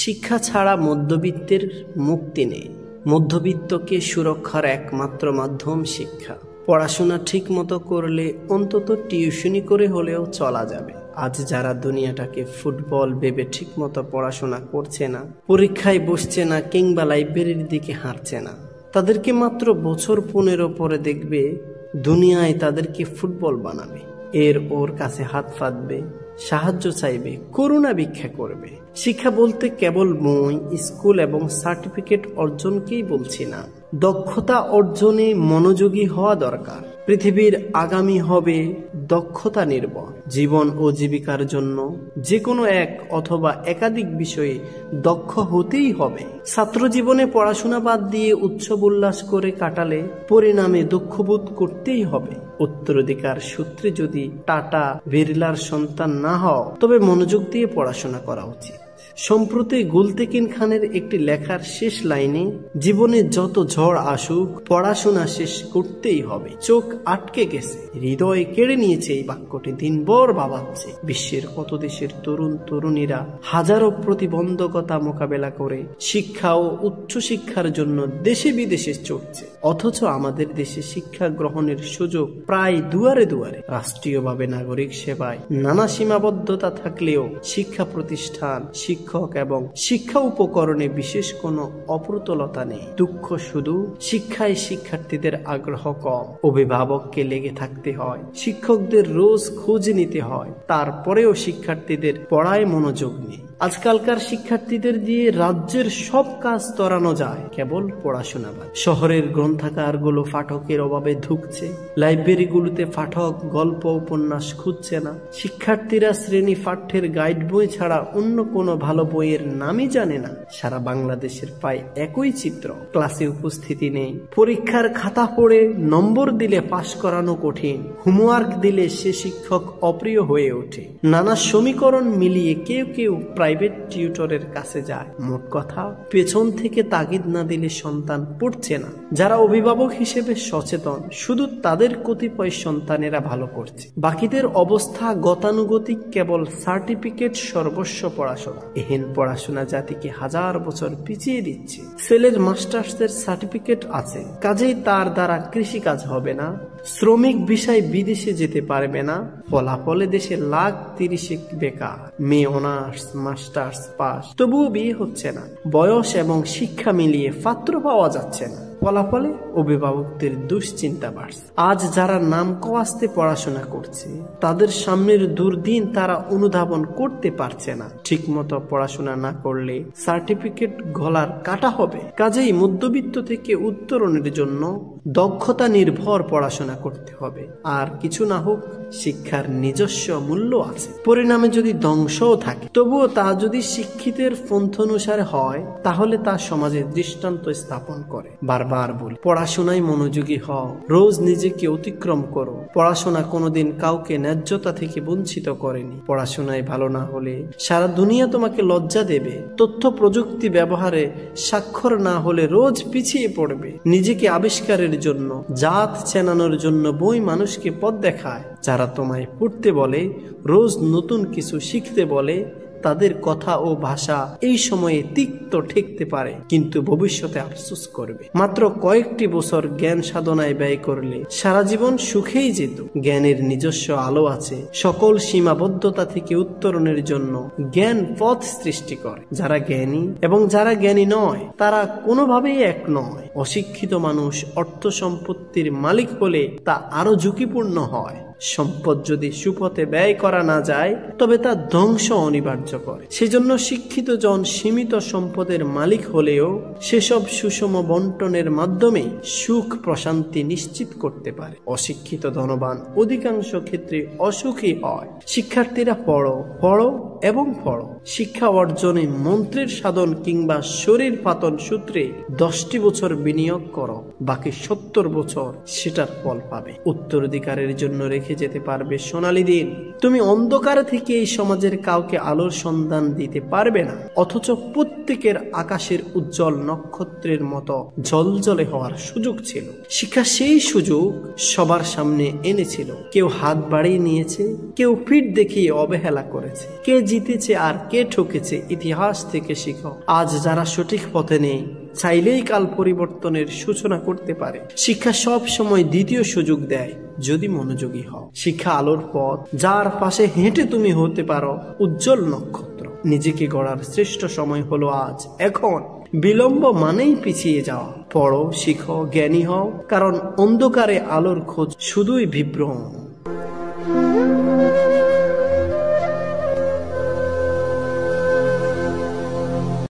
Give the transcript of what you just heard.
শিক্ষা ছাড়া মধ্যবিত্তের মুক্তি নেই। মধ্যবিত্তকে সুরক্ষার একমাত্র মাধ্যম শিক্ষা। পড়াশোনা ঠিক মতো করলে অন্তত টিউশনি করে হলেও চলা যাবে। আজ যারা দুনিয়াটাকে ফুটবল ভেবে ঠিক মতো পড়াশোনা করছে না, পরীক্ষায় বসছে না কিংবা লাইব্রেরির দিকে হাঁটছে না, তাদেরকে মাত্র বছর 15 পরে দেখবে দুনিয়ায় তাদেরকে ফুটবল বানাবে, ওর কাছে হাত পাতবে, সাহায্য চাইবে, করুণা ভিক্ষা করবে। শিক্ষা বলতে কেবল বই, স্কুল এবং সার্টিফিকেট অর্জনকেই বলছি না। দক্ষতা অর্জনে মনোযোগী হওয়া দরকার। পৃথিবীর আগামী হবে দক্ষতা নির্ভর। জীবন ও জীবিকার জন্য যে কোনো এক অথবা একাধিক বিষয়ে দক্ষ হতেই হবে। ছাত্র জীবনে পড়াশোনা বাদ দিয়ে উৎসব উল্লাস করে কাটালে পরিণামে দুঃখবোধ করতেই হবে। উত্তরাধিকার সূত্রে যদি টাটা বিড়লার সন্তান না হও, তবে মনোযোগ দিয়ে পড়াশোনা করা উচিত। সম্প্রতি গুলতেকিন খানের একটি লেখার শেষ লাইনে, জীবনে যত ঝড় আসুক পড়াশোনা শেষ করতেই হবে। চোখ আটকে গেছে, হৃদয় কেড়ে নিয়েছে এই বাক্যটি দিনভর ভাবাচ্ছে। বিশ্বের কত দেশের তরুণ তরুণীরা হাজারো প্রতিবন্ধকতা মোকাবেলা করে শিক্ষা ও উচ্চশিক্ষার জন্য দেশে বিদেশে ছুটছে, অথচ আমাদের দেশে শিক্ষা গ্রহণের সুযোগ প্রায় দুয়ারে দুয়ারে। রাষ্ট্রীয়ভাবে নাগরিক সেবায় নানা সীমাবদ্ধতা থাকলেও শিক্ষা প্রতিষ্ঠান, শিক্ষক এবং শিক্ষা উপকরণে বিশেষ কোনো অপ্রতুলতা নেই। দুঃখ শুধু শিক্ষায় শিক্ষার্থীদের আগ্রহ কম। অভিভাবককে লেগে থাকতে হয়, শিক্ষকদের রোজ খোঁজ নিতে হয়, তারপরেও শিক্ষার্থীদের পড়ায় মনোযোগ নেই। আজকালকার শিক্ষার্থীদের দিয়ে রাজ্যের সব কাজ তরানো যায়, কেবল পড়াশোনা বাদ। শহরের গ্রন্থাগারগুলো পাঠকের অভাবে ধুঁকছে, লাইব্রেরিগুলোতে পাঠক গল্প উপন্যাস খুঁজছে না। শিক্ষার্থীরা শ্রেণী পাঠ্যের গাইড বই ছাড়া অন্য কোনো ভালো বইয়ের নামই জানে না। সারা বাংলাদেশের প্রায় একই চিত্র। ক্লাসে উপস্থিতি নেই, পরীক্ষার খাতা পড়ে নম্বর দিলে পাশ করানো কঠিন, হোমওয়ার্ক দিলে সে শিক্ষক অপ্রিয় হয়ে ওঠে। নানা সমীকরণ মিলিয়ে কেউ কেউ প্রাইভেট টিউটরের কাছে যায়। মোট কথা, পেছন থেকে তাগিদ না দিলে সন্তান পড়ছে না। যারা অভিভাবক হিসেবে সচেতন, শুধু তাদের কতিপয় সন্তানেরা ভালো করছে, বাকিদের অবস্থা গতানুগতিক। কেবল সার্টিফিকেট সর্বস্ব পড়াশোনা। এহেন পড়াশোনা জাতিকে হাজার বছর পিছিয়ে দিচ্ছে। ছেলের মাস্টার্সের সার্টিফিকেট আছে, কাজেই তার দ্বারা কৃষি কাজ হবে না, শ্রমিক ভিসায় বিদেশে যেতে পারবে না, ফলাফলে দেশে লাখ 30 বেকার। মেয়ে অনার্স মাস্টার্স পাস, তবুও বিয়ে হচ্ছে না। বয়স এবং শিক্ষা মিলিয়ে পাত্র পাওয়া যাচ্ছে না, ফলাফলে অভিভাবকদের দুশ্চিন্তা বাড়ছে। আজ যারা নাম কওয়াস্তে পড়াশোনা করছে, তাদের সামনের দুর্দিন তারা অনুধাবন করতে পারছে না। ঠিক মতো পড়াশোনা না করলে সার্টিফিকেট গলার কাটা হবে। কাজেই মধ্যবিত্ত থেকে উত্তরণের জন্য দক্ষতা নির্ভর পড়াশোনা করতে হবে। আর কিছু না হোক, শিক্ষার নিজস্ব মূল্য আছে। পরিণামে যদি ধ্বংসও থাকে, তবুও তা যদি শিক্ষিতের পন্থানুসারে হয়, তাহলে তা সমাজে দৃষ্টান্ত স্থাপন করে। বারবার বলি, পড়াশোনায় মনোযোগী হও, রোজ নিজেকে অতিক্রম করো। পড়াশোনা কোনোদিন কাউকে ন্যায্যতা থেকে বঞ্চিত করেনি। পড়াশোনায় ভালো না হলে সারা দুনিয়া তোমাকে লজ্জা দেবে। তথ্য প্রযুক্তি ব্যবহারে স্বাক্ষর না হলে রোজ পিছিয়ে পড়বে। নিজেকে আবিষ্কারের জন্য, জাত চেনানোর জন্য বই মানুষকে পথ দেখায়। যারা তোমায় পড়তে বলে, রোজ নতুন কিছু শিখতে বলে, তাদের কথা ও ভাষা এই সময়ে তিক্ত ঠেকতে পারে, কিন্তু ভবিষ্যতে আফসোস করবে। মাত্র কয়েকটি বছর জ্ঞান সাধনায় ব্যয় করলে সারা জীবন সুখেই যেত। জ্ঞানের নিজস্ব আলো আছে। সকল সীমাবদ্ধতা থেকে উত্তরণের জন্য জ্ঞান পথ সৃষ্টি করে। যারা জ্ঞানী এবং যারা জ্ঞানী নয়, তারা কোনোভাবেই এক নয়। অশিক্ষিত মানুষ অর্থ সম্পত্তির মালিক হলে তা আরো ঝুঁকিপূর্ণ হয়। সম্পদ যদি সুপথে ব্যয় করা না যায়, তবে তা ধ্বংস অনিবার্য করে। সেজন্য শিক্ষিত জন সীমিত সম্পদের মালিক হলেও সেসব সুষম বন্টনের মাধ্যমে সুখ প্রশান্তি নিশ্চিত করতে পারে। অশিক্ষিত ধনবান অধিকাংশ ক্ষেত্রে অসুখী হয়। শিক্ষার্থীরা পড়ো, পড়ো এবং পড়ো। শিক্ষা অর্জনে মন্ত্রের সাধন কিংবা শরীর পাতন সূত্রে 10টি বছর বিনিয়োগ করো, বাকি 70 বছর সেটার ফল পাবে। উত্তরাধিকারের জন্য রেখে যেতে পারবে সোনালী দিন। তুমি অন্ধকার থেকে এই সমাজের কাউকে আলোর সন্ধান দিতে পারবে না, অথচ প্রত্যেকের আকাশের উজ্জ্বল নক্ষত্রের মতো ঝলঝলে হওয়ার সুযোগ ছিল। শিক্ষা সেই সুযোগ সবার সামনে এনেছিল। কেউ হাত বাড়িয়ে নিয়েছে, কেউ পিঠ দেখিয়ে অবহেলা করেছে, কে জিতেছে আর কে ঠকেছে ইতিহাস থেকে শিখো। আজ যারা সঠিক পথে নেই চাইলেই কাল পরিবর্তনের সূচনা করতে পারে। শিক্ষা সব সময় দ্বিতীয় সুযোগ দেয় যদি মনোযোগী হও। শিক্ষা আলোর পথ, যার পাশে হেঁটে তুমি হতে পারো উজ্জ্বল নক্ষত্র। নিজেকে গড়ার শ্রেষ্ঠ সময় হলো আজ, এখন। বিলম্ব মানেই পিছিয়ে যাওয়া। পড়ো, শিখো, জ্ঞানী হও, কারণ অন্ধকারে আলোর খোঁজ শুধুই বিভ্রম।